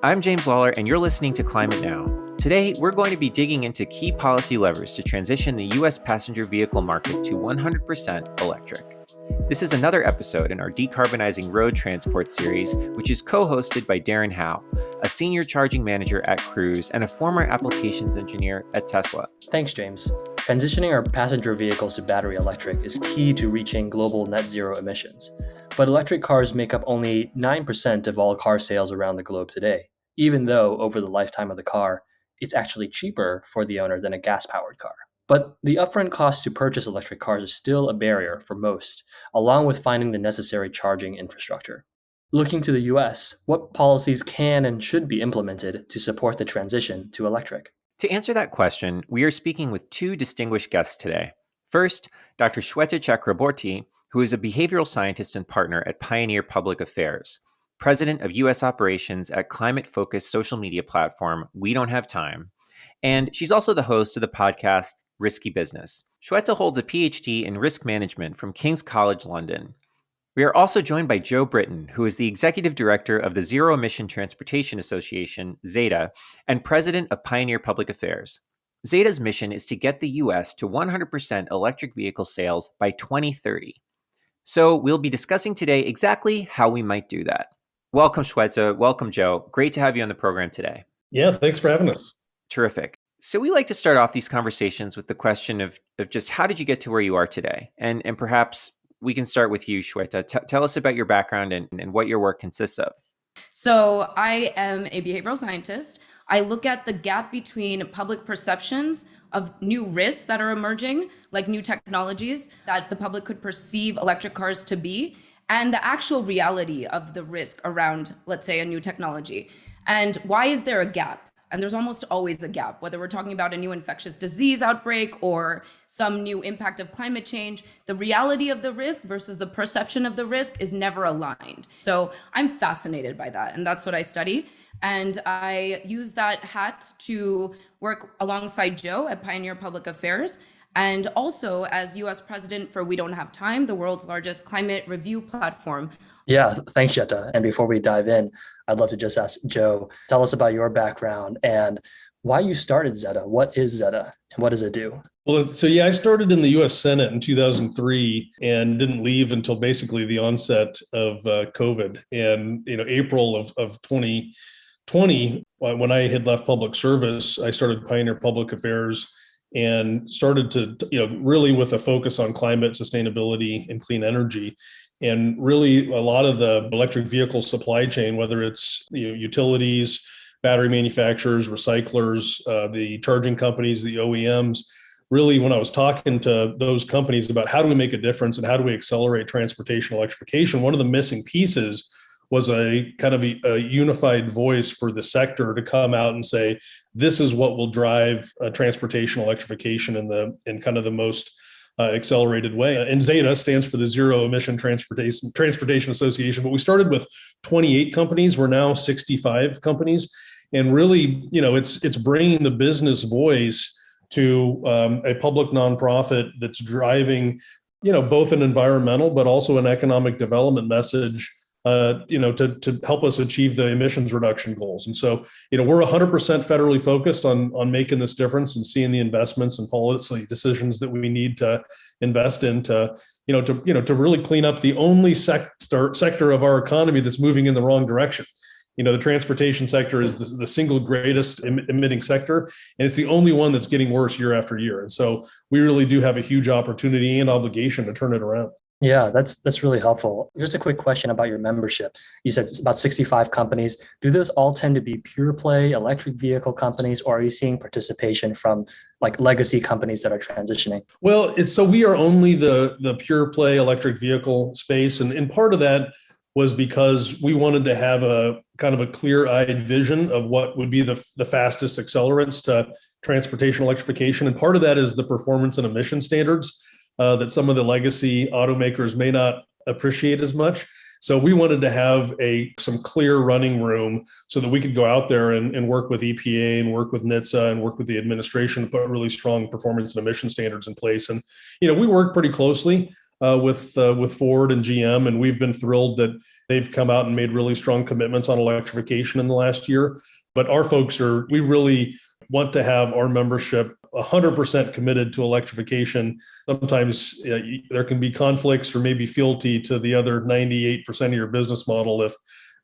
I'm James Lawler, and you're listening to Climate Now. Today, we're going to be digging into key policy levers to transition the U.S. passenger vehicle market to 100% electric. This is another episode in our Decarbonizing Road Transport series, which is co-hosted by Darren Howe, a senior charging manager at Cruise and a former applications engineer at Tesla. Thanks, James. Transitioning our passenger vehicles to battery electric is key to reaching global net zero emissions. But electric cars make up only 9% of all car sales around the globe today, even though over the lifetime of the car, it's actually cheaper for the owner than a gas-powered car. But the upfront cost to purchase electric cars is still a barrier for most, along with finding the necessary charging infrastructure. Looking to the US, what policies can and should be implemented to support the transition to electric? To answer that question, we are speaking with two distinguished guests today. First, Dr. Sweta Chakraborty, who is a behavioral scientist and partner at Pioneer Public Affairs, president of U.S. operations at climate-focused social media platform We Don't Have Time, and she's also the host of the podcast Risky Business. Sweta holds a PhD in risk management from King's College London. We are also joined by Joe Britton, who is the executive director of the Zero Emission Transportation Association, ZETA, and president of Pioneer Public Affairs. ZETA's mission is to get the U.S. to 100% electric vehicle sales by 2030. So we'll be discussing today exactly how we might do that. Welcome, Sweta. Welcome, Joe. Great to have you on the program today. Yeah, thanks for having us. Terrific. So we like to start off these conversations with the question of just how did you get to where you are today? And perhaps we can start with you, Sweta. Tell us about your background and what your work consists of. So I am a behavioral scientist. I look at the gap between public perceptions of new risks that are emerging, like new technologies that the public could perceive electric cars to be, and the actual reality of the risk around, let's say, a new technology. And why is there a gap? And there's almost always a gap, whether we're talking about a new infectious disease outbreak or some new impact of climate change. The reality of the risk versus the perception of the risk is never aligned. So I'm fascinated by that, and that's what I study. And I use that hat to work alongside Joe at Pioneer Public Affairs, and also as US president for We Don't Have Time, the world's largest climate review platform. Yeah, thanks, Jetta. And before we dive in, I'd love to just ask Joe, tell us about your background and why you started ZETA. What is ZETA and what does it do? Well, I started in the U.S. Senate in 2003 and didn't leave until basically the onset of COVID. And, April of 2020, when I had left public service, I started Pioneer Public Affairs and started to, really with a focus on climate sustainability and clean energy. And really a lot of the electric vehicle supply chain, whether it's utilities, battery manufacturers, recyclers, the charging companies, the OEMs, really when I was talking to those companies about how do we make a difference and how do we accelerate transportation electrification, one of the missing pieces was a kind of a unified voice for the sector to come out and say, this is what will drive transportation electrification in kind of the most accelerated way. And ZETA stands for the Zero Emission Transportation Association, but we started with 28 companies. We're now 65 companies. And really, it's bringing the business voice to a public nonprofit that's driving, both an environmental, but also an economic development message to help us achieve the emissions reduction goals. And so, we're 100% federally focused on making this difference and seeing the investments and policy decisions that we need to invest in to really clean up the only sector of our economy that's moving in the wrong direction. The transportation sector is the single greatest emitting sector, and it's the only one that's getting worse year after year. And so we really do have a huge opportunity and obligation to turn it around. Yeah, that's really helpful. Just a quick question about your membership. You said it's about 65 companies. Do those all tend to be pure play electric vehicle companies, or are you seeing participation from like legacy companies that are transitioning? Well, so we are only the pure play electric vehicle space. And part of that was because we wanted to have a kind of a clear-eyed vision of what would be the fastest accelerants to transportation electrification. And part of that is the performance and emission standards that some of the legacy automakers may not appreciate as much. So we wanted to have some clear running room so that we could go out there and work with EPA and work with NHTSA and work with the administration to put really strong performance and emission standards in place. And, we work pretty closely with Ford and GM, and we've been thrilled that they've come out and made really strong commitments on electrification in the last year. But our folks we really want to have our membership 100% committed to electrification. Sometimes there can be conflicts or maybe fealty to the other 98% of your business model if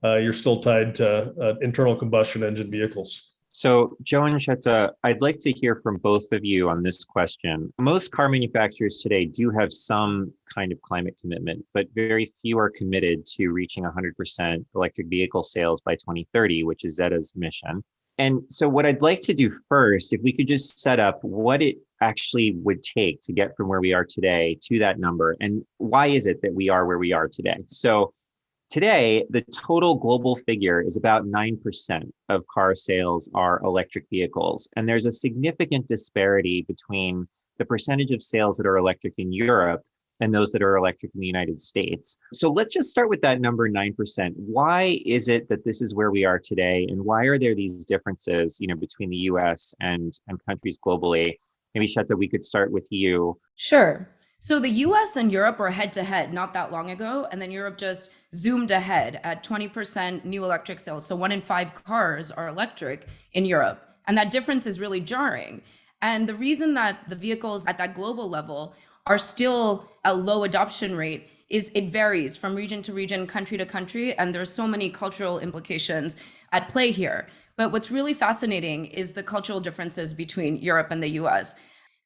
you're still tied to internal combustion engine vehicles. So, Joe and Sweta, I'd like to hear from both of you on this question. Most car manufacturers today do have some kind of climate commitment, but very few are committed to reaching 100% electric vehicle sales by 2030, which is ZETA's mission. And so what I'd like to do first, if we could just set up what it actually would take to get from where we are today to that number, and why is it that we are where we are today? So today, the total global figure is about 9% of car sales are electric vehicles. And there's a significant disparity between the percentage of sales that are electric in Europe and those that are electric in the United States. So let's just start with that number 9%. Why is it that this is where we are today? And why are there these differences, between the US and countries globally? Maybe Sweta, we could start with you. Sure. So the US and Europe were head to head not that long ago, and then Europe just zoomed ahead at 20% new electric sales. So 1 in 5 cars are electric in Europe. And that difference is really jarring. And the reason that the vehicles at that global level are still a low adoption rate is it varies from region to region, country to country, and there's so many cultural implications at play here. But what's really fascinating is the cultural differences between Europe and the US.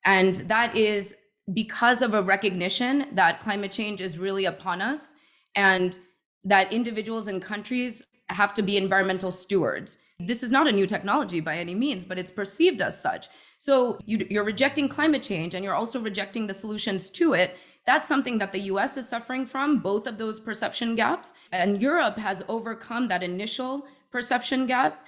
And that is because of a recognition that climate change is really upon us and that individuals and countries have to be environmental stewards. This is not a new technology by any means, but it's perceived as such. So you're rejecting climate change and you're also rejecting the solutions to it. That's something that the US is suffering from, both of those perception gaps. And Europe has overcome that initial perception gap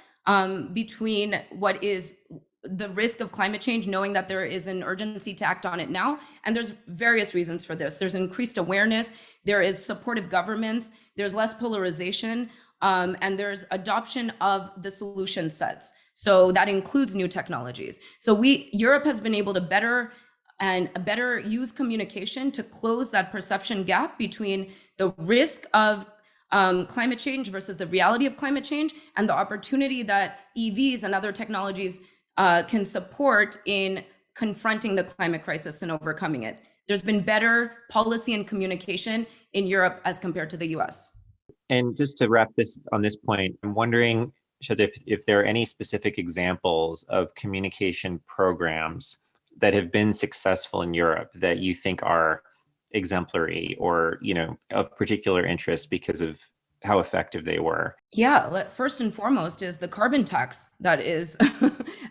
between what is the risk of climate change, knowing that there is an urgency to act on it now. And there's various reasons for this. There's increased awareness, there is supportive governments, there's less polarization, and there's adoption of the solution sets. So that includes new technologies. So Europe has been able to better use communication to close that perception gap between the risk of climate change versus the reality of climate change and the opportunity that EVs and other technologies can support in confronting the climate crisis and overcoming it. There's been better policy and communication in Europe as compared to the US. And just to wrap this on this point, I'm wondering, Sweta, if there are any specific examples of communication programs that have been successful in Europe that you think are exemplary or, of particular interest because of how effective they were. Yeah, first and foremost is the carbon tax that is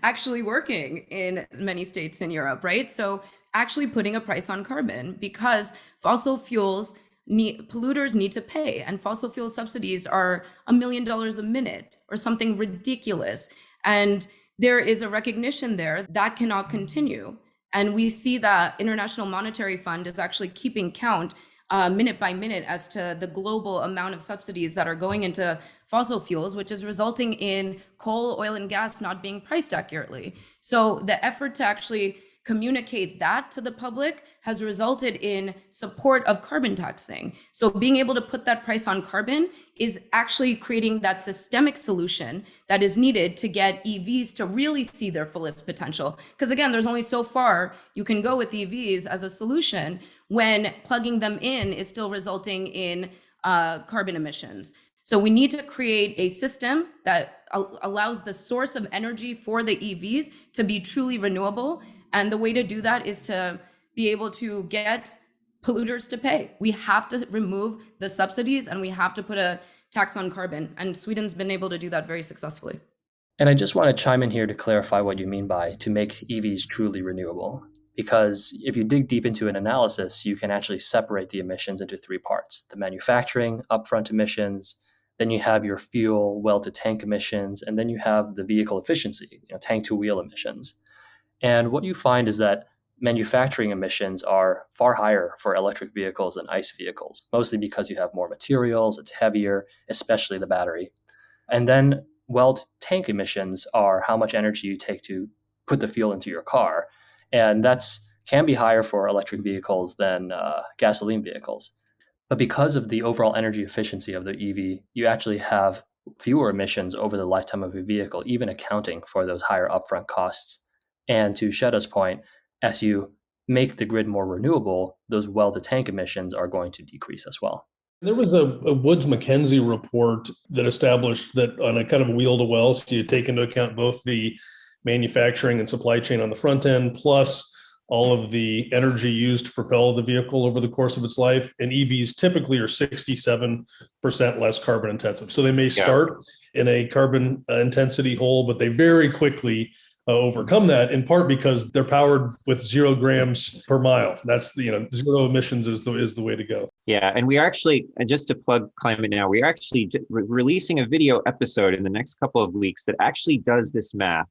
actually working in many states in Europe, right? So actually putting a price on carbon, because fossil fuels polluters need to pay, and fossil fuel subsidies are $1 million a minute or something ridiculous. And there is a recognition there that cannot continue. And we see that International Monetary Fund is actually keeping count minute by minute as to the global amount of subsidies that are going into fossil fuels, which is resulting in coal, oil, and gas not being priced accurately. So the effort to actually communicate that to the public has resulted in support of carbon taxing. So being able to put that price on carbon is actually creating that systemic solution that is needed to get EVs to really see their fullest potential. Because again, there's only so far you can go with EVs as a solution when plugging them in is still resulting in carbon emissions. So we need to create a system that allows the source of energy for the EVs to be truly renewable. And the way to do that is to be able to get polluters to pay. We have to remove the subsidies and we have to put a tax on carbon. And Sweden's been able to do that very successfully. And I just want to chime in here to clarify what you mean by to make EVs truly renewable. Because if you dig deep into an analysis, you can actually separate the emissions into 3 parts: the manufacturing, upfront emissions, then you have your fuel, well-to-tank emissions, and then you have the vehicle efficiency, tank-to-wheel emissions. And what you find is that manufacturing emissions are far higher for electric vehicles than ICE vehicles, mostly because you have more materials, it's heavier, especially the battery. And then well-to-tank emissions are how much energy you take to put the fuel into your car. And that's can be higher for electric vehicles than gasoline vehicles. But because of the overall energy efficiency of the EV, you actually have fewer emissions over the lifetime of a vehicle, even accounting for those higher upfront costs. And to Sweta's point, as you make the grid more renewable, those well-to-tank emissions are going to decrease as well. There was a Woods Mackenzie report that established that on a kind of wheel to well, so you take into account both the manufacturing and supply chain on the front end, plus all of the energy used to propel the vehicle over the course of its life. And EVs typically are 67% less carbon intensive. So they may start in a carbon intensity hole, but they very quickly overcome that, in part because they're powered with 0 grams per mile. That's zero emissions is the way to go. Yeah, and we are actually, and just to plug Climate Now, we are actually releasing a video episode in the next couple of weeks that actually does this math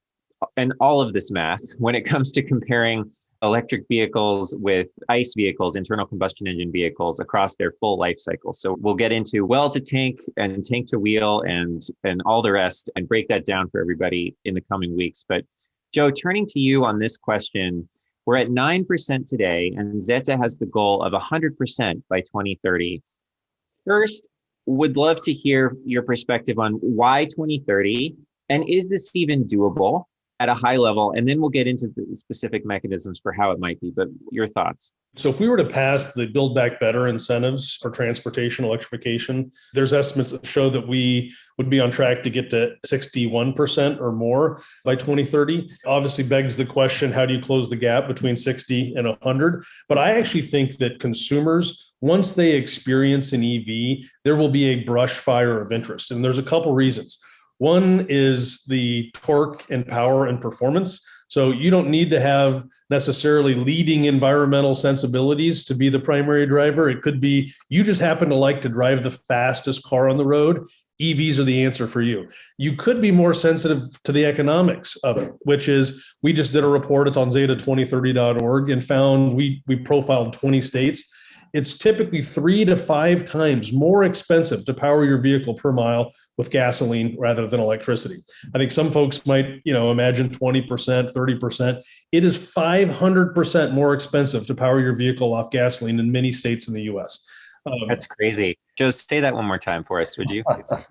and all of this math when it comes to comparing electric vehicles with ICE vehicles, internal combustion engine vehicles, across their full life cycle. So we'll get into well to tank and tank to wheel and all the rest and break that down for everybody in the coming weeks. But Joe, turning to you on this question, we're at 9% today, and ZETA has the goal of 100% by 2030. First, would love to hear your perspective on why 2030, and is this even doable at a high level? And then we'll get into the specific mechanisms for how it might be, but your thoughts. So if we were to pass the Build Back Better incentives for transportation electrification, there's estimates that show that we would be on track to get to 61% or more by 2030. Obviously begs the question, how do you close the gap between 60 and 100? But I actually think that consumers, once they experience an EV, there will be a brush fire of interest. And there's a couple reasons. One is the torque and power and performance. So you don't need to have necessarily leading environmental sensibilities to be the primary driver. It could be you just happen to like to drive the fastest car on the road. EVs are the answer for you. You could be more sensitive to the economics of it, which is, we just did a report, it's on ZETA2030.org, and found we profiled 20 states. It's typically 3 to 5 times more expensive to power your vehicle per mile with gasoline rather than electricity. I think some folks might, imagine 20%, 30%. It is 500% more expensive to power your vehicle off gasoline in many states in the US. That's crazy. Joe, say that one more time for us, would you?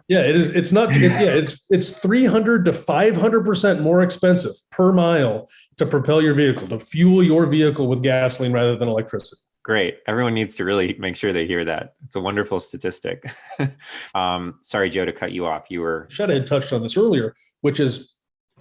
Yeah, it is. It's not. It's 300 to 500% more expensive per mile to propel your vehicle, to fuel your vehicle with gasoline rather than electricity. Great. Everyone needs to really make sure they hear that. It's a wonderful statistic. Sorry, Joe, to cut you off. Sweta had touched on this earlier, which is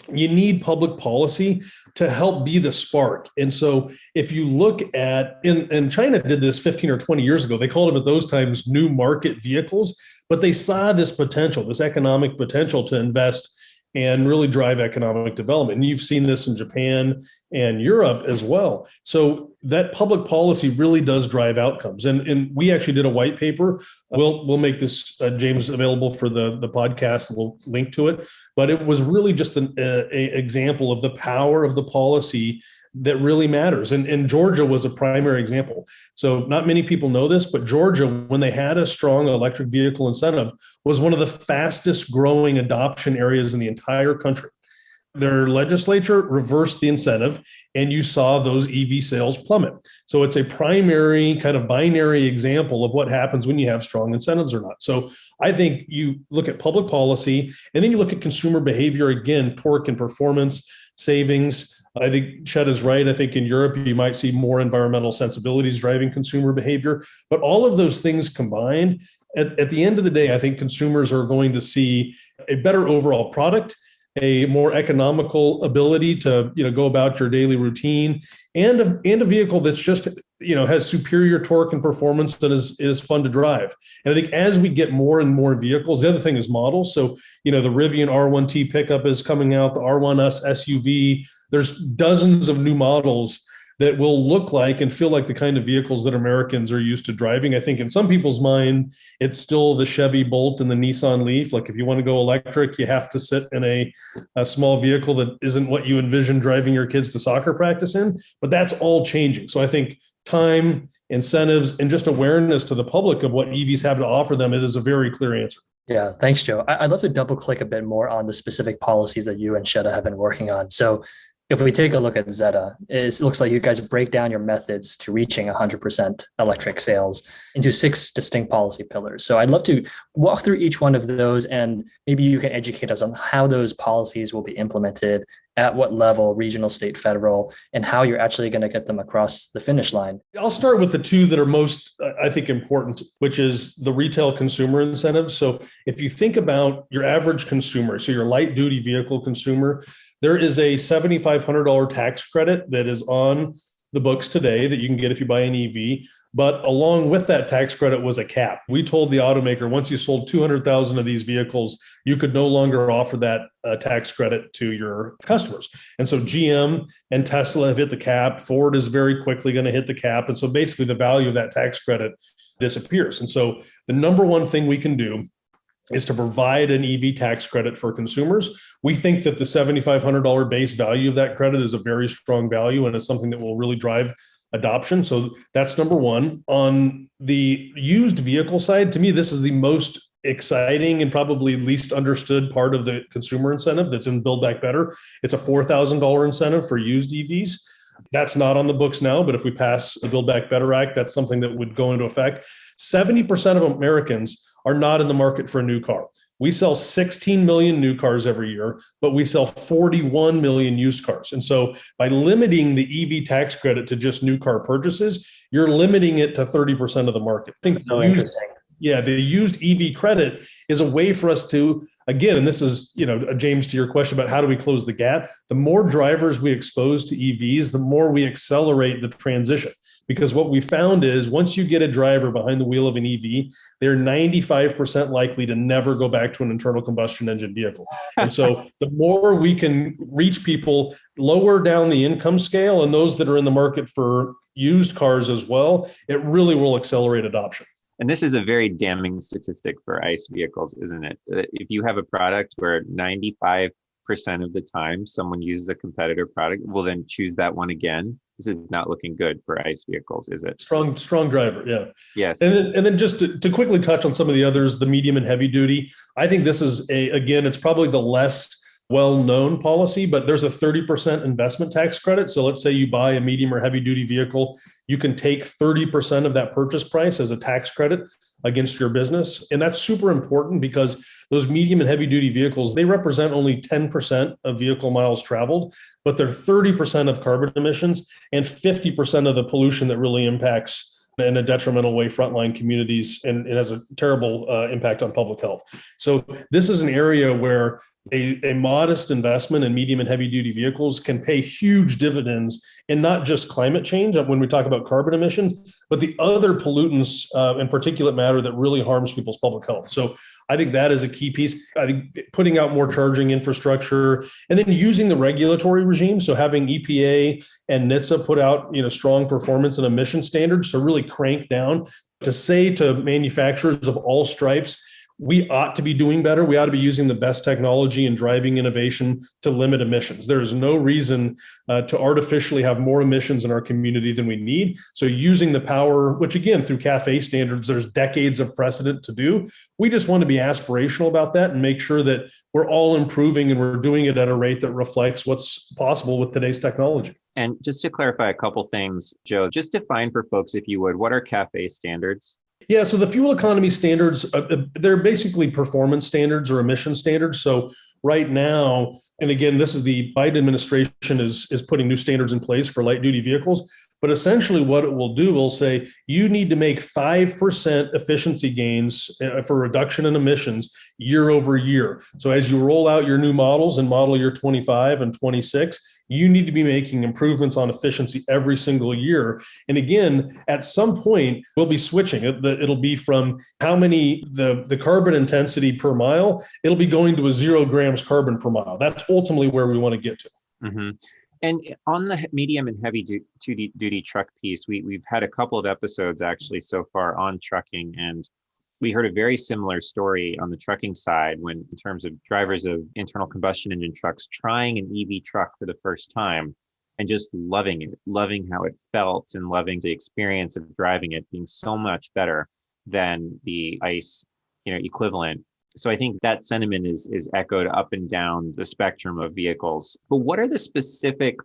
you need public policy to help be the spark. And so if you look at, and China did this 15 or 20 years ago, they called them at those times new market vehicles, but they saw this potential, this economic potential to invest and really drive economic development. And you've seen this in Japan and Europe as well. So that public policy really does drive outcomes. And we actually did a white paper. We'll make this, James, available for the podcast. We'll link to it. But it was really just an example of the power of the policy that really matters. And Georgia was a primary example. So not many people know this, but Georgia, when they had a strong electric vehicle incentive, was one of the fastest growing adoption areas in the entire country. Their legislature reversed the incentive, and you saw those EV sales plummet. So it's a primary kind of binary example of what happens when you have strong incentives or not. So I think you look at public policy, and then you look at consumer behavior, again, torque and performance, savings. I think Sweta's right. I think in Europe, you might see more environmental sensibilities driving consumer behavior. But all of those things combined, at the end of the day, I think consumers are going to see a better overall product, a more economical ability to go about your daily routine, and a vehicle that's just has superior torque and performance that is fun to drive. And I think as we get more and more vehicles, the other thing is models. So the Rivian R1T pickup is coming out, the R1S SUV. There's dozens of new models that will look like and feel like the kind of vehicles that Americans are used to driving. I think in some people's mind, it's still the Chevy Bolt and the Nissan Leaf. Like if you want to go electric, you have to sit in a small vehicle that isn't what you envision driving your kids to soccer practice in. But that's all changing. So I think time, incentives, and just awareness to the public of what EVs have to offer them, it is a very clear answer. Yeah, thanks, Joe. I'd love to double click a bit more on the specific policies that you and Sweta have been working on. So If we take a look at ZETA, it looks like you guys break down your methods to reaching 100% electric sales into 6 distinct policy pillars. So I'd love to walk through each one of those, and maybe you can educate us on how those policies will be implemented, at what level, regional, state, federal, and how you're actually going to get them across the finish line. I'll start with the two that are most, I think, important, which is the retail consumer incentives. So if you think about your average consumer, so your light duty vehicle consumer, there is a $7,500 tax credit that is on the books today that you can get if you buy an EV. But along with that tax credit was a cap. We told the automaker, once you sold 200,000 of these vehicles, you could no longer offer that tax credit to your customers. And so GM and Tesla have hit the cap. Ford is very quickly going to hit the cap. And so basically the value of that tax credit disappears. And so the number one thing we can do is to provide an EV tax credit for consumers. We think that the $7,500 base value of that credit is a very strong value and is something that will really drive adoption. So that's number one. On the used vehicle side, to me, this is the most exciting and probably least understood part of the consumer incentive that's in Build Back Better. It's a $4,000 incentive for used EVs. That's not on the books now, but if we pass the Build Back Better Act, that's something that would go into effect. 70% of Americans are not in the market for a new car. We sell 16 million new cars every year, but we sell 41 million used cars. And so by limiting the EV tax credit to just new car purchases, you're limiting it to 30% of the market. I think so interesting. Yeah, the used EV credit is a way for us to, again, and this is, James, to your question about how do we close the gap, the more drivers we expose to EVs, the more we accelerate the transition. Because what we found is once you get a driver behind the wheel of an EV, they're 95% likely to never go back to an internal combustion engine vehicle. And so the more we can reach people lower down the income scale and those that are in the market for used cars as well, it really will accelerate adoption. And this is a very damning statistic for ICE vehicles, isn't it? If you have a product where 95% of the time someone uses a competitor product, will then choose that one again. This is not looking good for ICE vehicles, is it? Strong driver, yeah. Yes. And then just to quickly touch on some of the others, the medium and heavy duty, I think this is it's probably the less well-known policy, but there's a 30% investment tax credit. So let's say you buy a medium or heavy duty vehicle, you can take 30% of that purchase price as a tax credit against your business. And that's super important because those medium and heavy duty vehicles, they represent only 10% of vehicle miles traveled, but they're 30% of carbon emissions and 50% of the pollution that really impacts in a detrimental way frontline communities, and it has a terrible impact on public health. So this is an area where a modest investment in medium and heavy duty vehicles can pay huge dividends in not just climate change when we talk about carbon emissions, but the other pollutants and particulate matter that really harms people's public health. So I think that is a key piece. I think putting out more charging infrastructure and then using the regulatory regime. So having EPA and NHTSA put out, strong performance and emission standards to really crank down, to say to manufacturers of all stripes, we ought to be doing better. We ought to be using the best technology and driving innovation to limit emissions. There is no reason to artificially have more emissions in our community than we need. So using the power, which again, through CAFE standards, there's decades of precedent to do. We just want to be aspirational about that and make sure that we're all improving and we're doing it at a rate that reflects what's possible with today's technology. And just to clarify a couple things, Joe, just define for folks, if you would, what are CAFE standards? Yeah, so the fuel economy standards, they're basically performance standards or emission standards. So right now, and again, this is the Biden administration is putting new standards in place for light duty vehicles. But essentially what it will do, will say you need to make 5% efficiency gains for reduction in emissions year over year. So as you roll out your new models in model year 25 and 26, you need to be making improvements on efficiency every single year. And again, at some point, we'll be switching. It'll be from how many, the carbon intensity per mile, it'll be going to a 0 grams carbon per mile. That's ultimately where we want to get to. Mm-hmm. And on the medium and heavy duty truck piece, we've had a couple of episodes actually so far on trucking, and we heard a very similar story on the trucking side when, in terms of drivers of internal combustion engine trucks trying an EV truck for the first time and just loving it, loving how it felt and loving the experience of driving it being so much better than the ICE, equivalent. So I think that sentiment is echoed up and down the spectrum of vehicles. But what are the specific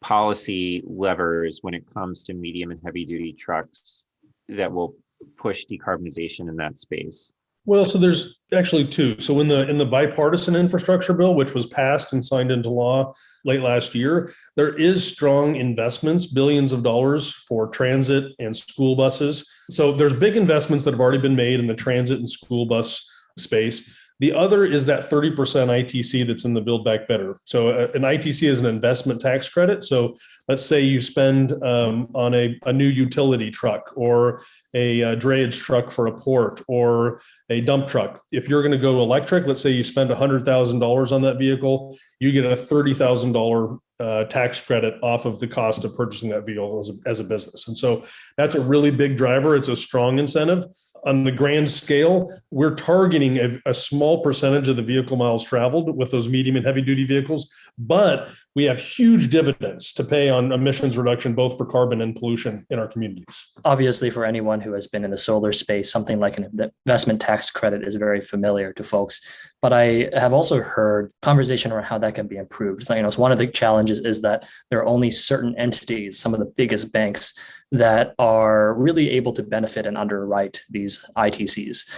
policy levers when it comes to medium and heavy duty trucks that will push decarbonization in that space? Well, so there's actually two. So in the bipartisan infrastructure bill, which was passed and signed into law late last year, there is strong investments, billions of dollars for transit and school buses. So there's big investments that have already been made in the transit and school bus space. The other is that 30% ITC that's in the Build Back Better. So an ITC is an investment tax credit. So let's say you spend on a new utility truck or a drayage truck for a port or a dump truck. If you're going to go electric, let's say you spend $100,000 on that vehicle, you get a $30,000 tax credit off of the cost of purchasing that vehicle as a business. And so that's a really big driver. It's a strong incentive. On the grand scale, we're targeting a small percentage of the vehicle miles traveled with those medium and heavy duty vehicles, but we have huge dividends to pay on emissions reduction, both for carbon and pollution in our communities. Obviously, for anyone who has been in the solar space, something like an investment tax credit is very familiar to folks. But I have also heard conversation around how that can be improved. So, it's one of the challenges is that there are only certain entities, some of the biggest banks, that are really able to benefit and underwrite these ITCs.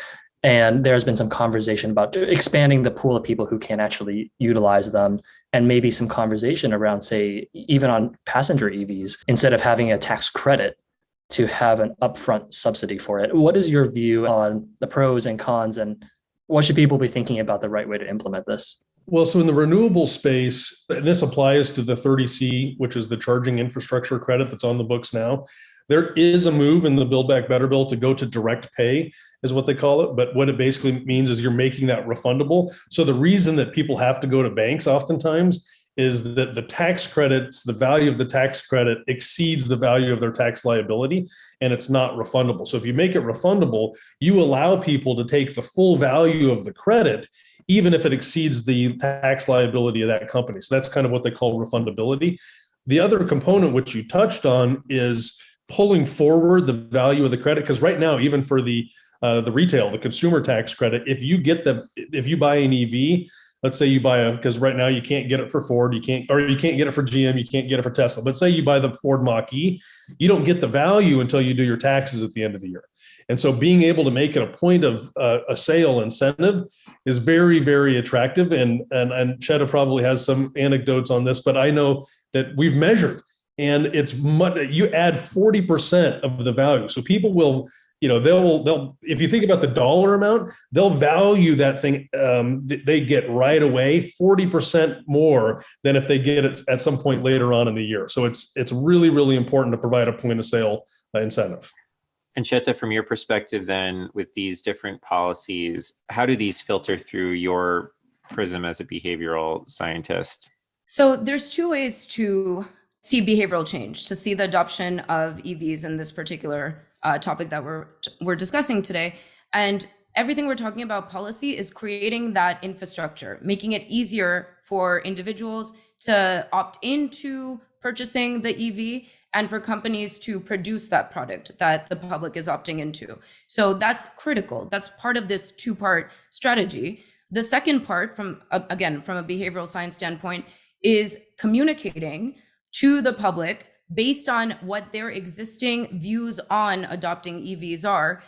And there's been some conversation about expanding the pool of people who can actually utilize them, and maybe some conversation around, say, even on passenger EVs, instead of having a tax credit, to have an upfront subsidy for it. What is your view on the pros and cons, and what should people be thinking about the right way to implement this? Well, so in the renewable space, and this applies to the 30C, which is the charging infrastructure credit that's on the books now. There is a move in the Build Back Better bill to go to direct pay, is what they call it. But what it basically means is you're making that refundable. So the reason that people have to go to banks oftentimes is that the tax credits, the value of the tax credit exceeds the value of their tax liability, and it's not refundable. So if you make it refundable, you allow people to take the full value of the credit, even if it exceeds the tax liability of that company. So that's kind of what they call refundability. The other component, which you touched on, is pulling forward the value of the credit. Because right now, even for the retail, the consumer tax credit, if you buy an EV, let's say you buy because right now you can't get it for Ford, you can't get it for GM, you can't get it for Tesla. But say you buy the Ford Mach-E, you don't get the value until you do your taxes at the end of the year. And so being able to make it a point of a sale incentive is very, very attractive. And Sweta probably has some anecdotes on this, but I know that we've measured, and it's you add 40% of the value. So people will, they'll if you think about the dollar amount, they'll value that thing they get right away 40% more than if they get it at some point later on in the year. So it's really, really important to provide a point of sale incentive. And Sweta, from your perspective then, with these different policies, how do these filter through your prism as a behavioral scientist? So there's two ways to see behavioral change, to see the adoption of EVs in this particular topic that we're discussing today. And everything we're talking about policy is creating that infrastructure, making it easier for individuals to opt into purchasing the EV and for companies to produce that product that the public is opting into. So that's critical. That's part of this two-part strategy. The second part, from a behavioral science standpoint, is communicating to the public based on what their existing views on adopting EVs are,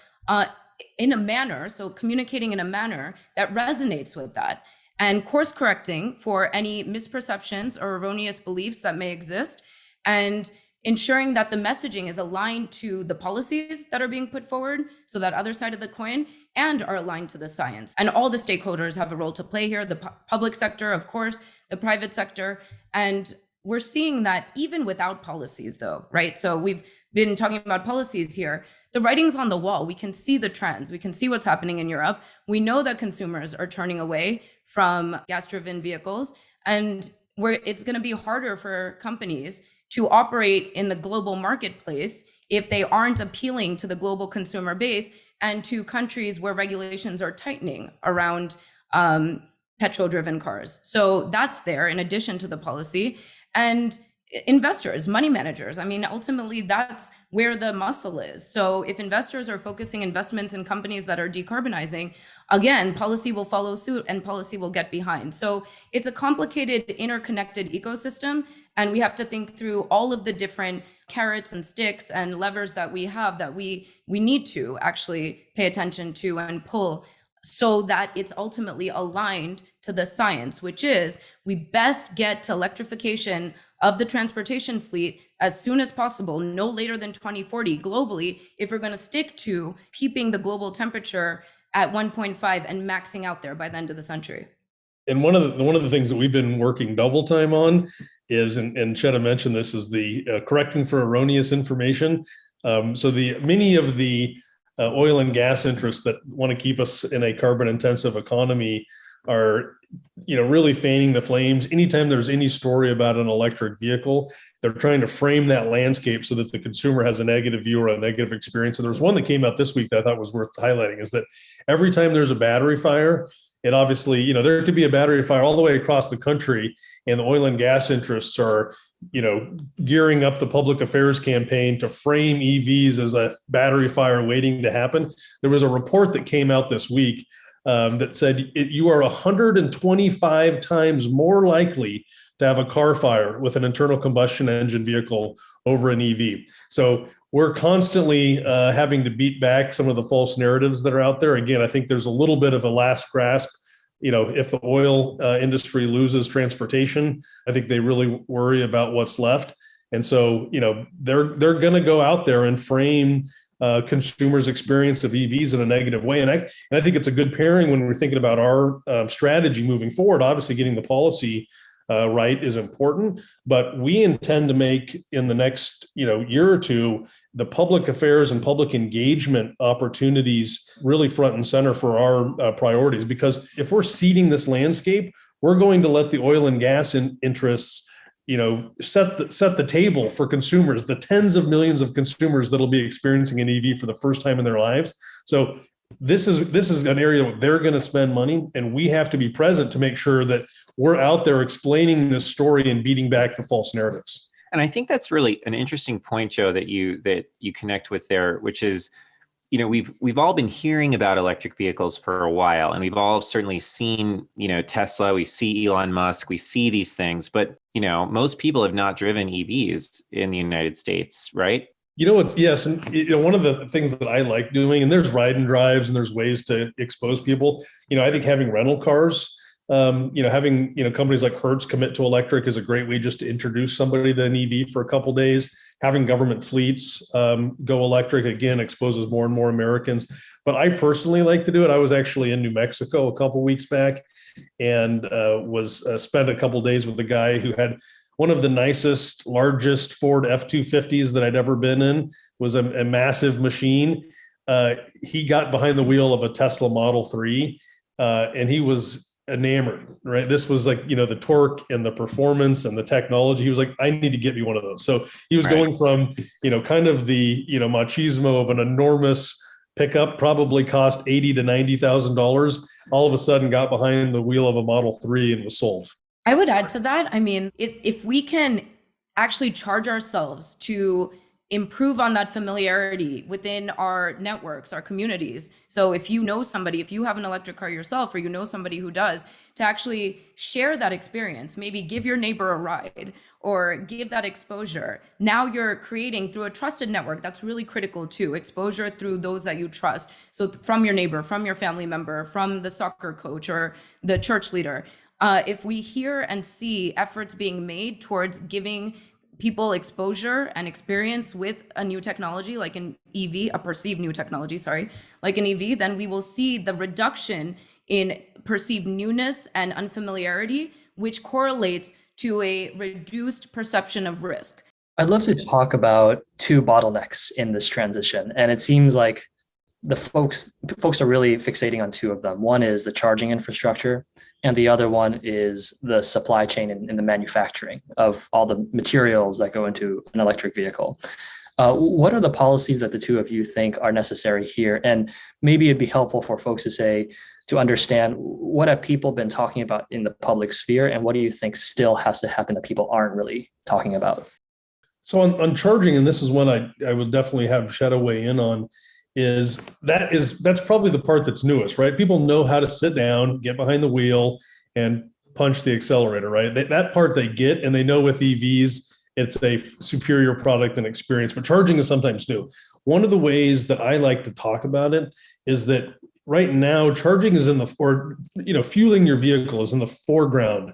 in a manner, so communicating in a manner that resonates with that, and course correcting for any misperceptions or erroneous beliefs that may exist, and ensuring that the messaging is aligned to the policies that are being put forward, so that other side of the coin, and are aligned to the science. And all the stakeholders have a role to play here, the public sector, of course, the private sector. And we're seeing that even without policies, though, right? So we've been talking about policies here. The writing's on the wall. We can see the trends. We can see what's happening in Europe. We know that consumers are turning away from gas-driven vehicles, and it's going to be harder for companies to operate in the global marketplace if they aren't appealing to the global consumer base and to countries where regulations are tightening around petrol-driven cars. So that's there in addition to the policy. And investors, money managers. I mean, ultimately, that's where the muscle is. So if investors are focusing investments in companies that are decarbonizing, again, policy will follow suit and policy will get behind. So it's a complicated, interconnected ecosystem. And we have to think through all of the different carrots and sticks and levers that we have that we need to actually pay attention to and pull, so that it's ultimately aligned to the science, which is we best get to electrification of the transportation fleet as soon as possible, no later than 2040 globally, if we're going to stick to keeping the global temperature at 1.5 and maxing out there by the end of the century. And one of the things that we've been working double time on is, and Sweta mentioned this, is the correcting for erroneous information. So many of the oil and gas interests that want to keep us in a carbon intensive economy are, really fanning the flames. Anytime there's any story about an electric vehicle, they're trying to frame that landscape so that the consumer has a negative view or a negative experience. And there was one that came out this week that I thought was worth highlighting, is that every time there's a battery fire, it obviously, there could be a battery fire all the way across the country, and the oil and gas interests are, gearing up the public affairs campaign to frame EVs as a battery fire waiting to happen. There was a report that came out this week that said you are 125 times more likely to have a car fire with an internal combustion engine vehicle over an EV. So we're constantly having to beat back some of the false narratives that are out there. Again, I think there's a little bit of a last grasp. If the oil industry loses transportation, I think they really worry about what's left. And so, they're going to go out there and frame consumers' experience of EVs in a negative way. And I think it's a good pairing when we're thinking about our strategy moving forward. Obviously, getting the policy right is important, but we intend to make, in the next year or two, the public affairs and public engagement opportunities really front and center for our priorities. Because if we're seeding this landscape, we're going to let the oil and gas interests set the table for consumers, the tens of millions of consumers that'll be experiencing an EV for the first time in their lives. So this is an area where they're going to spend money, and we have to be present to make sure that we're out there explaining this story and beating back the false narratives. And I think that's really an interesting point, Joe, that you connect with there, which is, we've all been hearing about electric vehicles for a while, and we've all certainly seen, Tesla, we see Elon Musk, we see these things, but, most people have not driven EVs in the United States, right? Yes. And one of the things that I like doing, and there's ride and drives and there's ways to expose people, I think having rental cars, having, companies like Hertz commit to electric is a great way just to introduce somebody to an EV for a couple of days. Having government fleets go electric, again, exposes more and more Americans. But I personally like to do it. I was actually in New Mexico a couple of weeks back and spent a couple of days with a guy who had one of the nicest, largest Ford F-250s that I'd ever been in. It was a massive machine. He got behind the wheel of a Tesla Model 3 and he was enamored, right? This was like, the torque and the performance and the technology. He was like, I need to get me one of those. So he was going from, kind of the, machismo of an enormous pickup, probably cost $80,000 to $90,000, all of a sudden got behind the wheel of a Model 3 and was sold. I would add to that. I mean, if we can actually charge ourselves to improve on that familiarity within our networks, our communities. So if you know somebody, if you have an electric car yourself, or you know somebody who does, to actually share that experience, maybe give your neighbor a ride or give that exposure. Now you're creating, through a trusted network, that's really critical too, exposure through those that you trust. So from your neighbor, from your family member, from the soccer coach or the church leader. If we hear and see efforts being made towards giving people exposure and experience with a new technology like an EV, a perceived new technology, like an EV, then we will see the reduction in perceived newness and unfamiliarity, which correlates to a reduced perception of risk. I'd love to talk about two bottlenecks in this transition. And it seems like the folks are really fixating on two of them. One is the charging infrastructure, and the other one is the supply chain and the manufacturing of all the materials that go into an electric vehicle. What are the policies that the two of you think are necessary here? And maybe it'd be helpful for folks to say, to understand what have people been talking about in the public sphere, and what do you think still has to happen that people aren't really talking about? So on charging, and this is one I would definitely have Sweta weigh in on, that's probably the part that's newest, right? People know how to sit down, get behind the wheel, and punch the accelerator, right? That part they get, and they know with EVs, it's a superior product and experience, but charging is sometimes new. One of the ways that I like to talk about it is that right now, charging is fueling your vehicle is in the foreground.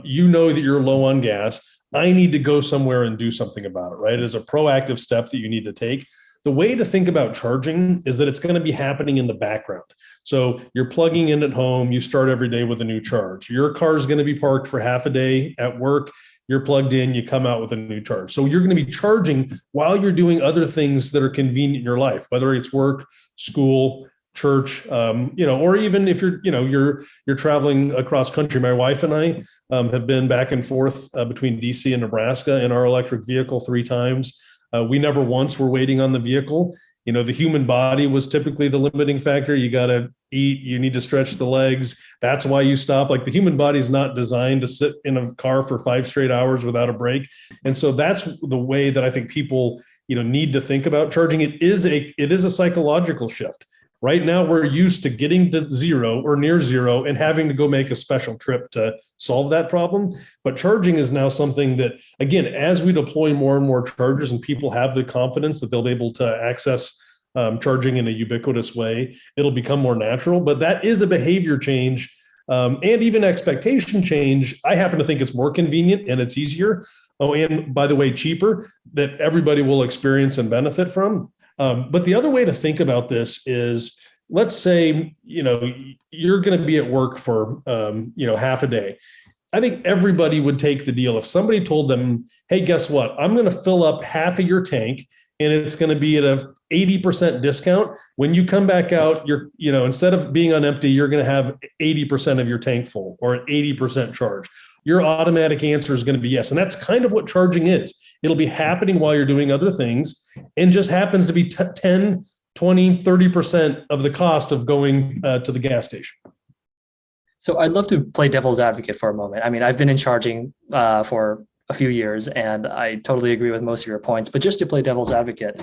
You know that you're low on gas. I need to go somewhere and do something about it, right? It is a proactive step that you need to take. The way to think about charging is that it's going to be happening in the background. So you're plugging in at home, you start every day with a new charge. Your car is going to be parked for half a day at work. You're plugged in, you come out with a new charge. So you're going to be charging while you're doing other things that are convenient in your life, whether it's work, school, church, or even if you're traveling across country. My wife and I have been back and forth between DC and Nebraska in our electric vehicle 3 times. We never once were waiting on the vehicle. The human body was typically the limiting factor. You got to eat, you need to stretch the legs. That's why you stop. Like, the human body is not designed to sit in a car for 5 straight hours without a break. And so that's the way that I think people, need to think about charging. It is a psychological shift. Right now, we're used to getting to zero or near zero and having to go make a special trip to solve that problem. But charging is now something that, again, as we deploy more and more chargers and people have the confidence that they'll be able to access charging in a ubiquitous way, it'll become more natural. But that is a behavior change and even expectation change. I happen to think it's more convenient and it's easier. Oh, and by the way, cheaper, that everybody will experience and benefit from. But the other way to think about this is, let's say, you're going to be at work for, half a day. I think everybody would take the deal if somebody told them, hey, guess what? I'm going to fill up half of your tank and it's going to be at a 80% discount. When you come back out, instead of being on empty, you're going to have 80% of your tank full or an 80% charge. Your automatic answer is going to be yes. And that's kind of what charging is. It'll be happening while you're doing other things, and just happens to be 10, 20, 30% of the cost of going to the gas station. So I'd love to play devil's advocate for a moment. I mean, I've been in charging for a few years, and I totally agree with most of your points. But just to play devil's advocate,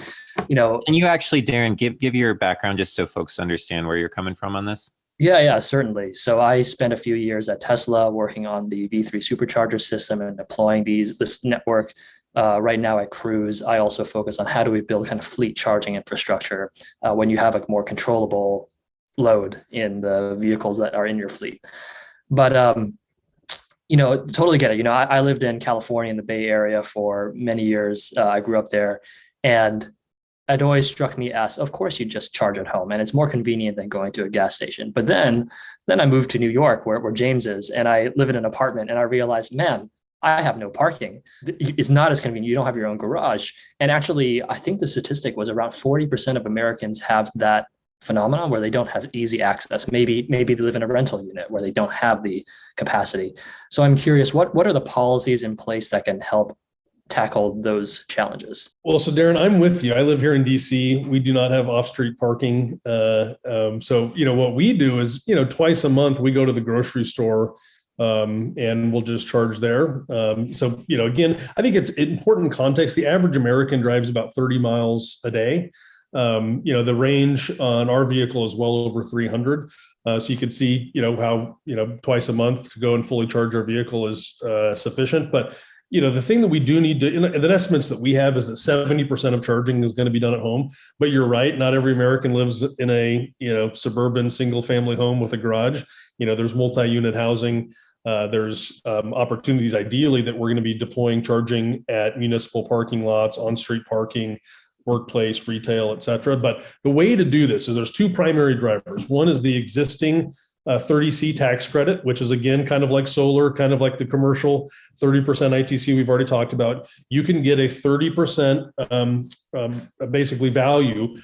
Can you actually, Darren, give your background just so folks understand where you're coming from on this? Yeah, certainly. So I spent a few years at Tesla working on the V3 supercharger system and deploying this network. Right now at Cruise, I also focus on how do we build kind of fleet charging infrastructure when you have a more controllable load in the vehicles that are in your fleet. But totally get it. I lived in California in the Bay Area for many years. I grew up there, and it always struck me as, of course, you just charge at home, and it's more convenient than going to a gas station. But then I moved to New York, where James is, and I live in an apartment, and I realized, man, I have no parking. It's not as convenient. You don't have your own garage. And actually, I think the statistic was around 40% of Americans have that phenomenon where they don't have easy access. Maybe they live in a rental unit where they don't have the capacity. So I'm curious, what are the policies in place that can help tackle those challenges? Well, so Darren, I'm with you. I live here in DC. We do not have off-street parking. So what we do is, twice a month we go to the grocery store and we'll just charge there. So again, I think it's important context. The average American drives about 30 miles a day. The range on our vehicle is well over 300. So you could see, how, twice a month to go and fully charge our vehicle is sufficient. But the thing that we do need to, the estimates that we have is that 70% of charging is going to be done at home. But you're right, not every American lives in a, suburban single family home with a garage. There's multi-unit housing. There's opportunities ideally that we're going to be deploying charging at municipal parking lots, on-street parking, workplace, retail, et cetera. But the way to do this is there's 2 primary drivers. One is the existing 30C tax credit, which is, again, kind of like solar, kind of like the commercial 30% ITC we've already talked about. You can get a 30% basically value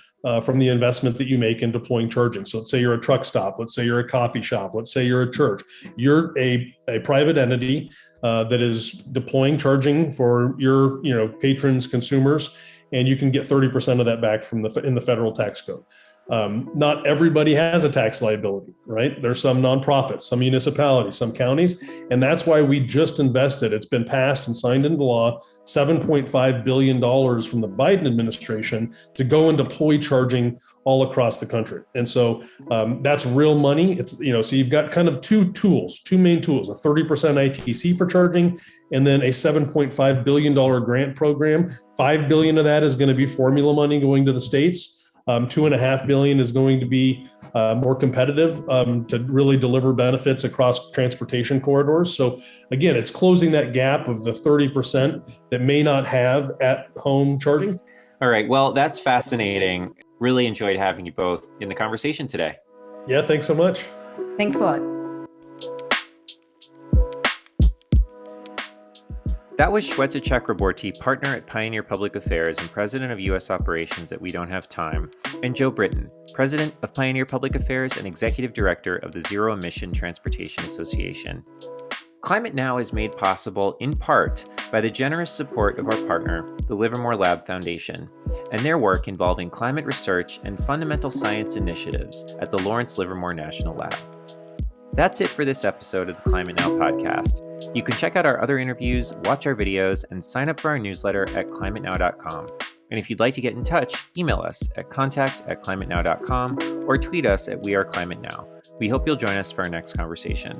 from the investment that you make in deploying charging. So let's say you're a truck stop, let's say you're a coffee shop, let's say you're a church. You're a private entity that is deploying charging for your patrons, consumers, and you can get 30% of that back from in the federal tax code. Not everybody has a tax liability, right? There's some nonprofits, some municipalities, some counties, and that's why we just invested. It's been passed and signed into law, $7.5 billion from the Biden administration to go and deploy charging all across the country. And so that's real money. It's, so you've got kind of two main tools, a 30% ITC for charging, and then a $7.5 billion grant program. $5 billion of that is going to be formula money going to the states. $2.5 billion is going to be more competitive to really deliver benefits across transportation corridors. So again, it's closing that gap of the 30% that may not have at-home charging. All right. Well, that's fascinating. Really enjoyed having you both in the conversation today. Yeah, thanks so much. Thanks a lot. That was Sweta Chakraborty, partner at Pioneer Public Affairs and president of U.S. operations at We Don't Have Time, and Joe Britton, president of Pioneer Public Affairs and executive director of the Zero Emission Transportation Association. Climate Now is made possible in part by the generous support of our partner, the Livermore Lab Foundation, and their work involving climate research and fundamental science initiatives at the Lawrence Livermore National Lab. That's it for this episode of the Climate Now podcast. You can check out our other interviews, watch our videos, and sign up for our newsletter at climatenow.com. And if you'd like to get in touch, email us at contact@climatenow.com or tweet us at WeAreClimateNow. We hope you'll join us for our next conversation.